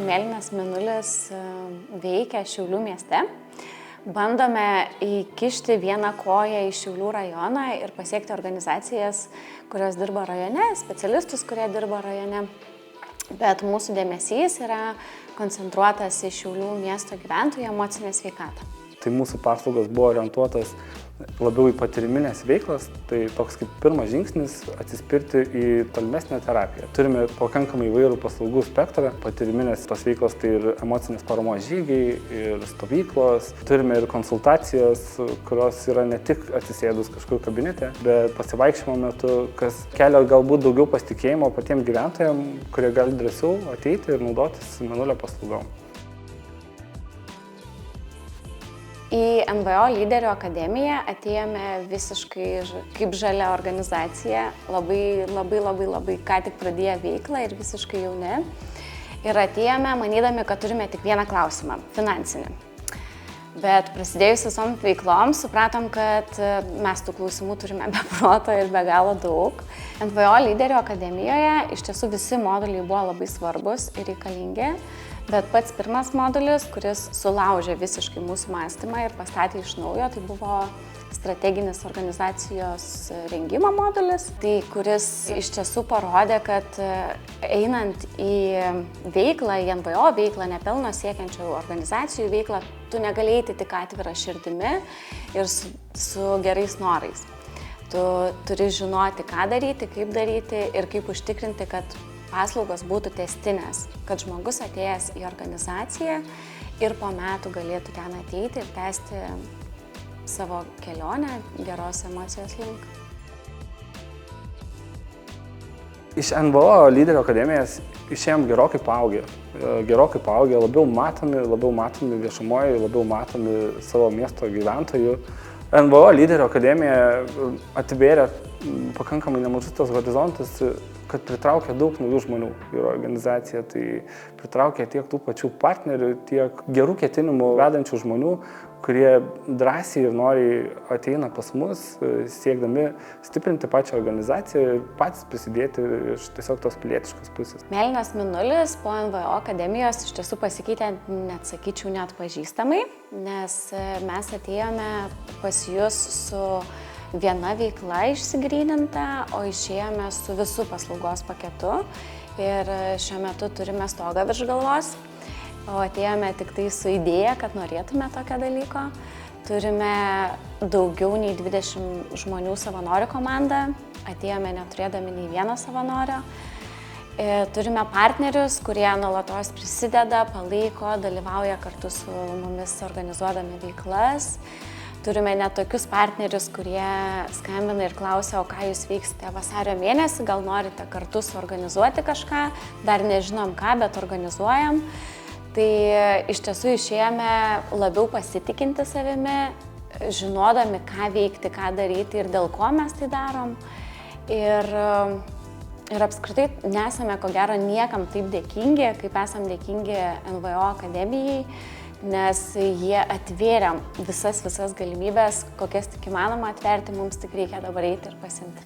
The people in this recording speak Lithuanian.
Mėlynas Mėnulis veikia Šiaulių mieste. Bandome įkišti vieną koją į Šiaulių rajoną ir pasiekti organizacijas, kurios dirba rajone, specialistus, kurie dirba rajone. Bet mūsų dėmesys yra koncentruotas į Šiaulių miesto gyventojų emocinę sveikatą. Tai mūsų paslaugos buvo orientuotas labiau į patyriminės veiklas, tai toks kaip pirmas žingsnis atsispirti į tolimesnę terapiją. Turime pakankamai įvairų paslaugų spektrą, patyriminės tos veiklos tai ir emocinės paramos žygiai, ir stovyklos, turime ir konsultacijas, kurios yra ne tik atsisėdus kažkur kabinete, bet pasivaikščiojimo metu, kas kelia galbūt daugiau pasitikėjimo patiems gyventojams, kurie gali drąsiau ateiti ir naudotis Mėnulio paslaugom. Į NVO lyderių akademiją atėjome visiškai kaip žalia organizacija, labai ką tik pradėję veiklą ir visiškai jauni. Ir atėjome manydami, kad turime tik vieną klausimą – finansinį. Bet prasidėjus visom veiklom supratom, kad mes tų klausimų turime be proto ir be galo daug. NVO lyderių akademijoje iš tiesų visi moduliai buvo labai svarbus ir reikalingi. Bet pats pirmas modulis, kuris sulaužė visiškai mūsų mąstymą ir pastatė iš naujo, tai buvo strateginis organizacijos rengimo modulis, tai kuris iš tiesų parodė, kad einant į veiklą, į NVO veiklą, nepelno siekiančių organizacijų veiklą, tu negali eiti tik atvira širdimi ir su gerais norais. Tu turi žinoti, ką daryti, ir kaip užtikrinti, kad paslaugos būtų tęstinės, kad žmogus atėjęs į organizaciją ir po metų galėtų ten ateiti ir tęsti savo kelionę geros emocijos link. Iš NVO lyderių akademijos išėjom gerokai paaugę, labiau matomi viešumoje, labiau matomi savo miesto gyventojų. NVO lyderių akademija atvėrė pakankamai nemažus tos horizontus, kad pritraukia daug naujų žmonių į organizaciją, tai pritraukia tiek tų pačių partnerių, tiek gerų ketinimų vedančių žmonių, kurie drąsiai ir noriai ateina pas mus, siekdami stiprinti pačią organizaciją ir patys prisidėti iš tiesiog tos pilietiškos pusės. Mėlynas Mėnulis po NVO akademijos iš tiesų pasikeitė, net pažįstamai, nes mes atėjome pas jus su viena veikla išsigryninta, o išėjome su visų paslaugos paketu ir šiuo metu turime stogą virš galvos, o atėjome tik tai su idėja, kad norėtume tokio dalyko. Turime daugiau nei 20 žmonių savanorių komandą, atėjome neturėdami nei vieno savanorio. Turime partnerius, kurie nuolatos prisideda, palaiko, dalyvauja kartu su mumis organizuodami veiklas. Turime net tokius partnerius, kurie skambina ir klausia, o ką jūs veiksite vasario mėnesį, gal norite kartu suorganizuoti kažką, dar nežinom ką, bet organizuojam. Tai iš tiesų išėjome labiau pasitikinti savimi, žinodami, ką veikti, ką daryti ir dėl ko mes tai darom. Ir apskritai nesame ko gero niekam taip dėkingi, kaip esam dėkingi NVO akademijai, nes jie atvėrė visas galimybės, kokias tik įmanoma atverti, mums tik reikia dabar eiti ir pasiimti.